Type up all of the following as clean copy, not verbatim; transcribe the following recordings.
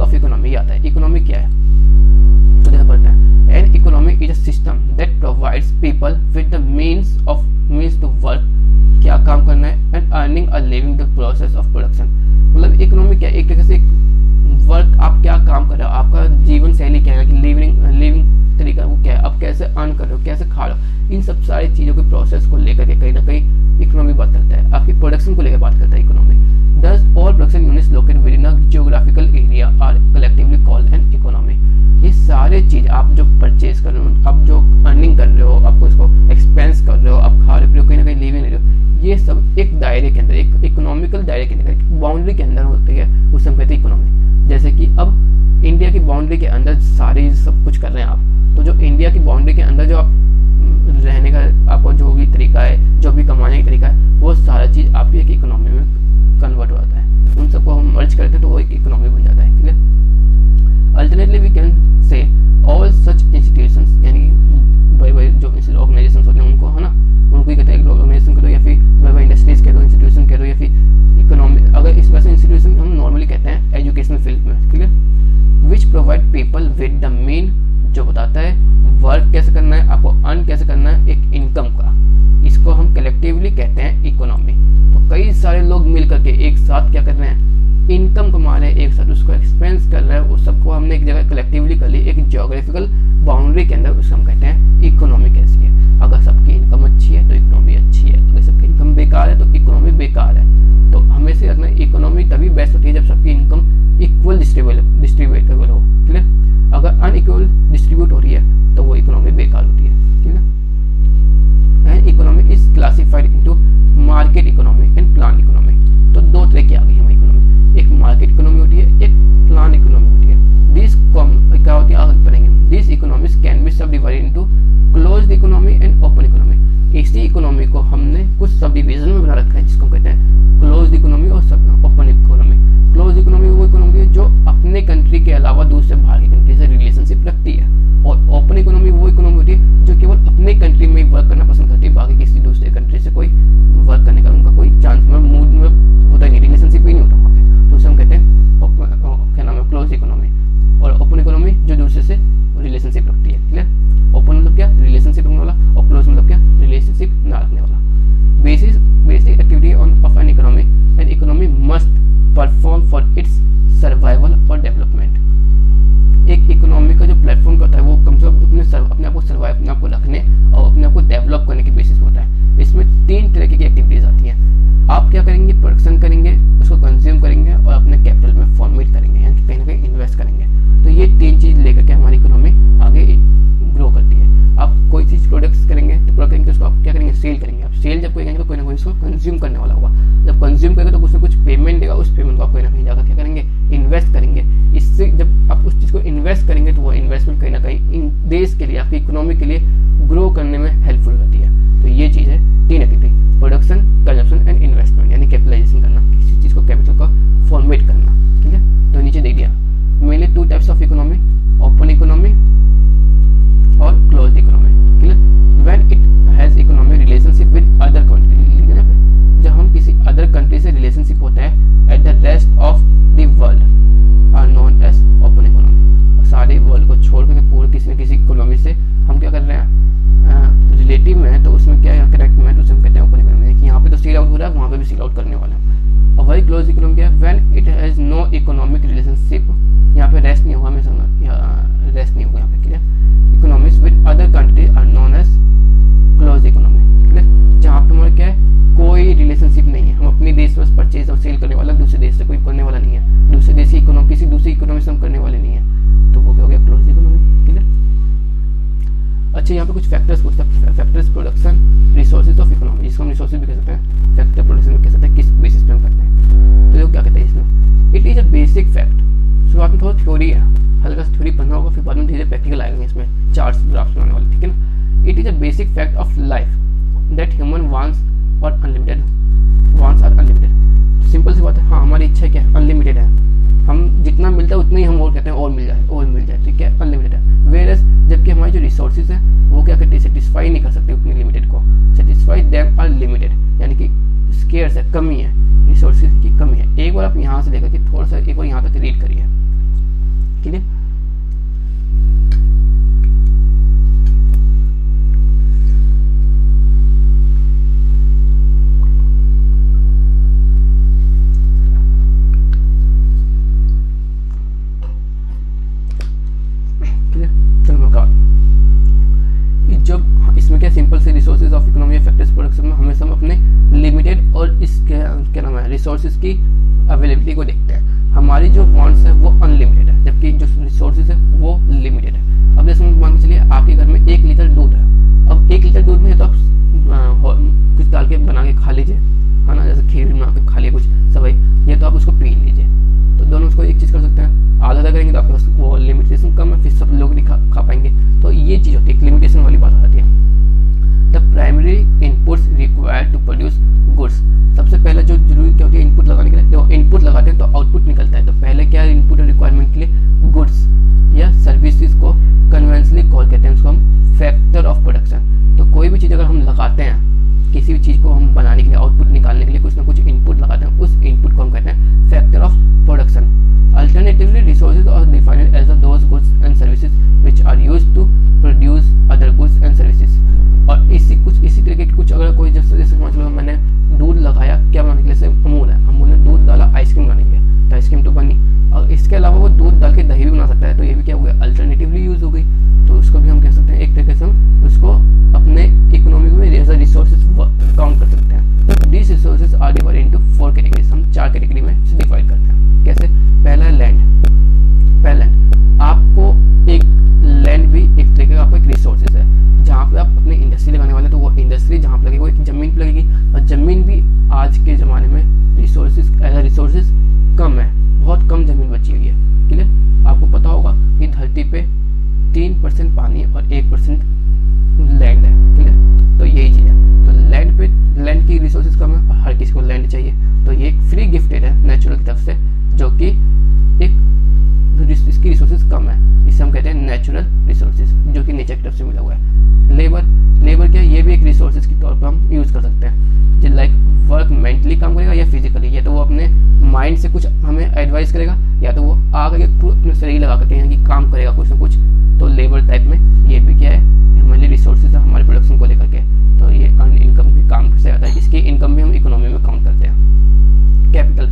Of economy आता है। Economy क्या है तो देखो पढ़ते हैं। An economy is a system that provides people with the means to work, क्या काम करना है, and earning a living the process of production. मतलब इकोनॉमी क्या है, एक तरह से वर्क, आप क्या काम कर रहे हो, आपका जीवन शैली क्या है कि लिविंग तरीका वो क्या है, आप कैसे अर्न कर रहे हो, कैसे खा रहे हो, इन सब सारी चीज़ों के प्रोसेस को लेकर के कहीं ना कहीं इकोनॉमी बात करता है। आपकी प्रोडक्शन को लेकर बात करता है economy. Thus all production units located within a geographical area are collectively called an economy. ये सारे चीज आप जो परचेज कर रहे हो, आप जो अर्निंग कर रहे हो, आपको इसको एक्सपेंस कर रहे हो, आप खा रहे हो, कहीं ना कहीं लिविंग ले रहे हो, ये सब एक दायरे के अंदर, एक इकोनॉमिकल दायरे के अंदर, एक बाउंड्री के अंदर होती है, उसे हम कहते हैं इकोनॉमी। जैसे कि अब इंडिया की बाउंड्री के अंदर सारे सब कुछ कर रहे हैं आप, तो जो इंडिया की बाउंड्री के अंदर जो आप रहने का आपको जो भी तरीका है, जो भी कमाने का तरीका है, वो सारा चीज आपकी एक इकोनॉमी में कन्वर्ट हो जाता है। उन सबको हम मर्ज करते हैं तो वो एक इकोनॉमी बन जाता है। ठीक है। Alternately we can say all such institutions, यानी बड़े बड़े जो ऑर्गेनाइजेशन होते हैं उनको, है ना, उनको ही कहते हैं ऑर्गेनाइजेशन करो, या फिर बड़े बड़े इंडस्ट्रीज कह दो, इंस्टीट्यूशन कह दो, या फिर इकोनॉमी। अगर इस वजह से इंस्टीट्यूशन हम नॉर्मली कहते हैं एजुकेशनल फील्ड में। ठीक है। Which provide people with the mean, जो बताता है वर्क कैसे करना है, आपको अर्न कैसे करना है एक इनकम का, इसको हम कलेक्टिवली कहते हैं इकोनॉमी। तो कई सारे लोग मिल करके एक साथ क्या कर रहे हैं, इनकम कमा रहे हैं, एक साथ उसको एक्सपेंस कर रहे हैं, उस सबको हमने एक जगह कलेक्टिवली कर ली, एक जियोग्राफिकल बाउंड्री के अंदर, उसको हम कहते हैं इकोनॉमी। कैसी है, अगर सबकी इनकम अच्छी है तो इकोनॉमी अच्छी है, अगर सबकी इनकम बेकार है तो इकोनॉमी बेकार है। तो हमेशा रखना, इकोनॉमी तभी बेस्ट होती है जब सबकी इनकम इक्वल डिस्ट्रीब्यूटेबल हो। ठीक है। अगर अनइक्वल डिस्ट्रीब्यूट हो रही है तो वो इकोनॉमी बेकार होती है। ठीक है। And economy is classified into market economy and plan economy. तो दो तरह की आ गई हमारी इकोनॉमी, एक मार्केट इकोनॉमी होती है, एक प्लान इकोनॉमी होती है। दिस क्या होती है आगे पढ़ेंगे। दिस इकोनॉमीज कैन बी सब divided into closed economy and open economy. इसी इकोनॉमी को हमने कुछ सब डिवीजन में बना रखा है, जिसको कहते हैं क्लोज्ड इकोनॉमी और ओपन इकोनॉमी। क्लोज्ड इकोनॉमी वो इकोनॉमी है जो अपने कंट्री के अलावा दूसरे बाहर की कंट्री से रिलेशनशिप रखती है, और ओपन इकोनॉमी वो इकोनॉमी होती है जो केवल अपने कंट्री में वर्क करना पसंद करती है, बाकी किसी दूसरे कंट्री से कोई वर्क करने का उनका कोई चांस में मूड में होता नहीं, रिलेशनशिप ही नहीं होता वहाँ पे। तो उसे हम कहते हैं क्या नाम है, क्लोज इकोनॉमी। और ओपन इकोनॉमी जो दूसरे से रिलेशनशिप रखती है। क्लियर। ओपन मतलब क्या, रिलेशनशिप रखने वाला, और क्लोज मतलब क्या, रिलेशनशिप ना रखने वाला। Basic activity of an economy, an economy must perform for its survival और डेवलपमेंट। एक इकोनॉमी का जो प्लेटफॉर्म होता है वो कम से कम अपने आप को सर्वाइव, अपने आप को रखने और अपने आप को डेवलप करने के बेसिस होता है। इसमें तीन तरह की एक्टिविटीज आती हैं। आप क्या करेंगे, प्रोडक्शन करेंगे, उसको कंज्यूम करेंगे और अपने कैपिटल में फॉर्मेट करेंगे, यानी कहीं ना कहीं इन्वेस्ट करेंगे। तो ये तीन चीज लेकर के हमारी इकोनॉमी आगे ग्रो करती है। आप कोई चीज प्रोडक्ट्स करेंगे तो प्रोडक्ट करेंगे, उसको आप क्या करेंगे, सेल करेंगे। आप सेल जब करेंगे तो कोई ना कोई उसको कंज्यूम करने वाला होगा, जब कंज्यूम करेंगे तो उसमें कुछ पेमेंट देगा, उस पेमेंट को आप कहीं ना कहीं जाकर क्या करेंगे, इन्वेस्ट करेंगे। इससे जब आप उस चीज को इन्वेस्ट करेंगे तो वो इन्वेस्टमेंट कहीं ना कहीं देश के लिए, आपकी इकोनॉमी के लिए ग्रो करने में हेल्पफुल होती है। तो ये चीज है तीन activity, production, consumption and investment, यानी कैपिटलाइजेशन करना, किसी चीज को कैपिटल का फॉर्मेट करना। ठीक है। तो नीचे देख दिया mainly two types of economy, open economy और क्लोज्ड इकोनॉमी। ठीक है। When it has economic relationship with other country, जब हम किसी अदर कंट्री से रिलेशनशिप होता है at the rest of the world are known as open economy. सारे वर्ल्ड को छोड़ करके पूरे किसी न किसी इकोनॉमी से हम क्या कर रहे हैं, रिलेटिव में है, तो उसमें क्या है, करेक्ट में है, तो उसे हम कहते हैं ओपन इकोनॉमी। कि यहाँ पे तो सील आउट हो रहा है, वहाँ पे भी सील आउट करने वाला है। और वही क्लोज इकोनॉमी क्या है, when it has no economic relationship, यहाँ पे रेस्ट नहीं हुआ, मैं समझ रेस्ट नहीं हुआ यहाँ पे। Clear. Economies with other country are known as close economy. Clear. जहाँ पे हमारा क्या है, कोई रिलेशनशिप नहीं है, हम अपने देश में परचेज और सेल करने वाला, दूसरे देश से कोई करने वाला नहीं है, दूसरे देश की इकोनॉमी किसी दूसरी इकोनॉमी से हम करने वाले नहीं है, तो वो क्या हो गया, क्लोज इकोनॉमी। ठीक है। अच्छा, यहाँ पे कुछ फैक्टर्स पूछता है, factors, production, resources of economy, जिसको हम रिसोर्सेज भी कह सकते हैं, फैक्टर प्रोडक्शन भी कह सकते हैं, किस बेसिस पे हम करते हैं। तो देखो क्या कहते हैं इसमें, it is a basic fact. शुरुआत में थोड़ा थ्योरी है, हल्का सा थ्योरी पढ़ना होगा, फिर बाद में धीरे प्रैक्टिकल आएंगे इसमें, चार्ट्स ग्राफ्स बनाने वाले। ठीक है ना। It is a basic fact of life that human wants और unlimited, wants are unlimited. Simple सी बात है, हाँ हमारी इच्छा क्या है, अनलिमिटेड है, हम जितना मिलता है उतना ही हम और कहते हैं और मिल जाए, और मिल जाए। ठीक है, अनलिमिटेड है। वेयरएज जबकि हमारी जो रिसोर्सेज है वो क्या कहते हैं, सेटिस्फाई नहीं कर सकते उतनी लिमिटेड को, सेटिस्फाई देम आर लिमिटेड, यानी कि स्केर्स है, कमी है, रिसोर्सेज की कमी है। एक बार आप यहाँ से लेकर के थोड़ा सा एक बार यहाँ तक रीड करिए, क्लियर। जब इसमें क्या सिंपल से resources of economy factors production में हमेशा हम अपने लिमिटेड और इसके क्या नाम है रिसोर्सेज की अवेलेबिलिटी को देखते हैं। हमारी जो वांट्स है वो अनलिमिटेड है, जबकि जो रिसोर्सेज है वो लिमिटेड है। अब जैसे मान के चलिए आपके घर में 1 लीटर दूध है। अब 1 लीटर दूध में तो आप कुछ डाल के बना के खा लीजिए, है ना, जैसे खीर बना के खा लिए कुछ सवई, या तो आप उसको पी लीजिए। तो दोनों उसको एक चीज़ कर सकते हैं, आधा आधा करेंगे तो आपके पास वो लिमिटेशन कम है, फिर सब लोग नहीं खा पाएंगे। तो ये चीज़ होती है, लिमिटेशन वाली बात आती है। The primary inputs required to produce goods. सबसे पहले जो जरूरी क्या होती है इनपुट लगाने के लिए, तो इनपुट लगाते हैं तो आउटपुट निकलता है। तो पहले क्या इनपुट रिक्वायरमेंट के लिए गुड्स या सर्विसेज को कन्वेंशनली कॉल कहते हैं, उसको हम फैक्टर ऑफ प्रोडक्शन। तो कोई भी चीज़ अगर हम लगाते हैं, किसी भी चीज़ को हम बनाने के लिए, आउटपुट निकालने के लिए कुछ ना कुछ इनपुट लगाते हैं, उस इनपुट को हम कहते हैं factor of production. Alternatively, resources are defined as those goods and services which are used to produce other goods and services। और इसी तरीके के कुछ अगर कोई जैसे समझ लो मैंने दूध लगाया क्या बनाने के लिए, जैसे अमूल है, अमूल ने दूध डाला आइसक्रीम बनाने के लिए, तो आइसक्रीम तो बनी। और इसके अलावा वो दूध डाल के दही भी बना सकता है, तो ये भी क्या हुआ, अल्टरनेटिवली यूज हो गई। तो उसको भी हम कह सकते हैं एक तरीके से हम उसको अपने इकोनॉमिक में एज अ रिसोर्सेज काउंट कर सकते हैं। These resources are divided into 4 categories. हम 4 कैटेगरी में डिवाइड करते हैं। कैसे? पहला है लैंड। पहला लैंड, आपको एक लैंड भी एक तरीके का आपको एक रिसोर्सेज है, जहाँ पे आप अपनी इंडस्ट्री लगाने वाले, तो वो इंडस्ट्री जहाँ पे लगेगी वो एक जमीन पे लगेगी। और जमीन भी आज के ज़माने में रिसोर्सेज कम है, बहुत कम जमीन बची हुई है। क्लियर? आपको पता होगा कि धरती पे 3% पानी और 1% लैंड है। क्लियर? तो यही चीज़ है। तो लैंड की रिसोर्सेज कम है और हर किसी को लैंड चाहिए। तो ये एक फ्री गिफ्टेड है नेचुरल की तरफ से, जो कि इसकी रिसोर्सेज कम है, इसे हम कहते हैं नेचुरल रिसोर्सेज, जो कि नेचर की तरफ से मिला हुआ है। लेबर क्या, ये भी एक रिसोर्सेज के तौर पर हम यूज कर सकते हैं। जो लाइक वर्क मेंटली काम करेगा या फिजिकली, या तो वो अपने माइंड से कुछ हमें एडवाइस करेगा, या तो वो आकर के अपने शरीर लगा करके यहाँ की काम करेगा कुछ ना कुछ। तो लेबर टाइप में ये भी क्या है, हमारे रिसोर्सेज है हमारे प्रोडक्शन को लेकर के। तो ये अर्न इनकम के काम से आता है, इसकी इनकम भी हम इकोनॉमी में काउंट करते हैं। Capital,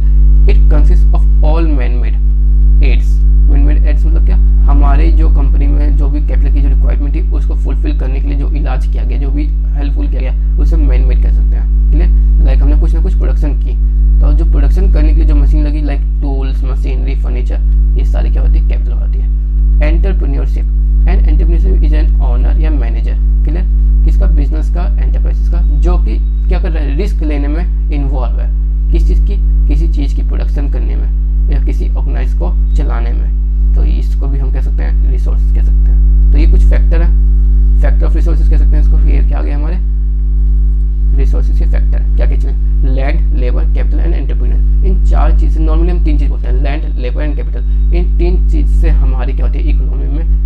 it consist of all man made aids. Man made aids मतलब क्या, हमारे जो कंपनी में जो भी कैपिटल की जो रिक्वायरमेंट थी उसको फुलफिल करने के लिए जो इलाज किया गया, जो भी हेल्पफुल किया गया, उसे मैन मेड कह सकते हैं। क्लियर? लाइक हमने कुछ ना कुछ प्रोडक्शन की, तो जो प्रोडक्शन करने के लिए जो मशीन लगी, लाइक टूल्स, मशीनरी, फर्नीचर, ये सारी क्या होती है, कैपिटल होती है। Entrepreneurship, and entrepreneurship is an owner या मैनेजर। क्लियर? किसका? बिजनेस का, एंटरप्राइजेस का, जो कि क्या कर रहा है, रिस्क लेने में इन्वॉल्व है। किस चीज़ की? किसी चीज़ की प्रोडक्शन करने में या किसी ऑर्गेनाइज को चलाने में। तो इसको भी हम कह सकते हैं रिसोर्सेज कह सकते हैं। तो ये कुछ फैक्टर है, फैक्टर ऑफ रिसोर्सेज कह सकते हैं इसको। ये क्या आ गया हमारे रिसोर्सेज के फैक्टर, क्या कहते हैं, land, labour, capital and entrepreneur. इन 4 चीज़ से, नॉर्मली हम 3 चीज़ बोलते हैं, लैंड, लेबर एंड कैपिटल। इन 3 चीज़ से हमारी क्या होती है, इकोनॉमी में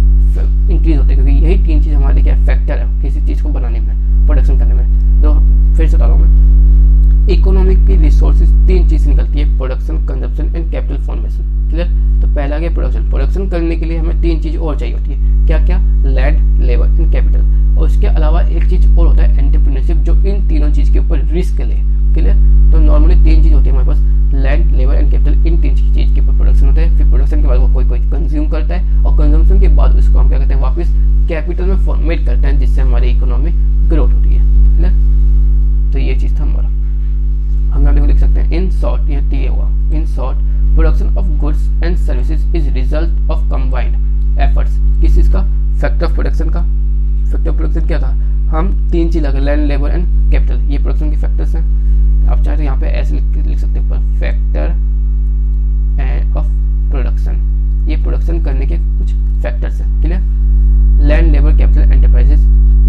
इंक्रीज होती है, क्योंकि यही 3 चीज़ हमारे क्या फैक्टर है किसी चीज़ को बनाने में, प्रोडक्शन करने में। तो फिर से बता रहा हूँ मैं, इकोनॉमिक की रिसोर्सेज 3 चीज़ से निकलती है, production, consumption and capital formation. Clear? तो पहला गया प्रोडक्शन। प्रोडक्शन करने के लिए हमें 3 चीज़ और चाहिए होती है, क्या क्या, लैंड, लेबर एंड कैपिटल। और उसके अलावा एक चीज़ और होता है एंटरप्रेन्योरशिप, जो इन तीनों चीज़ के ऊपर रिस्क ले। क्लियर? तो नॉर्मली 3 चीज़ होती है हमारे पास, लैंड, लेबर एंड कैपिटल। इन 3 चीज़ के ऊपर प्रोडक्शन होता है, फिर प्रोडक्शन के बाद वो कोई कंज्यूम करता है, और कंजम्पशन के बाद उसको हम क्या कहते हैं, वापस कैपिटल में फॉर्मेट करते हैं, जिससे हमारी इकोनॉमी ग्रोथ होती है। क्लियर? तो ये चीज़ था हमारा। हम यहाँ लिख सकते हैं इन शॉर्ट, ये टी हुआ, in short production of goods and services is result of combined efforts. किस चीज़ का? फैक्टर ऑफ प्रोडक्शन का। फैक्टर ऑफ प्रोडक्शन क्या था, हम 3 चीज़ लगे, लैंड, लेबर एंड कैपिटल, ये प्रोडक्शन के फैक्टर्स हैं। आप चाहे तो यहाँ पे ऐसे लिख सकते हैं ऊपर, फैक्टर ऑफ प्रोडक्शन, ये प्रोडक्शन करने के कुछ फैक्टर्स हैं। Clear? Land, labour, capital, enterprises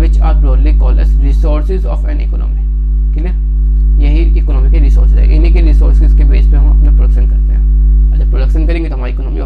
which are broadly called as resources of an economy. Clear? यही इकोनॉमी के रिसोर्सेज है, इन्हीं के रिसोर्सेज के बेस पे हम अपना प्रोडक्शन करते हैं। अगर प्रोडक्शन करेंगे तो हमारी इकोनॉमी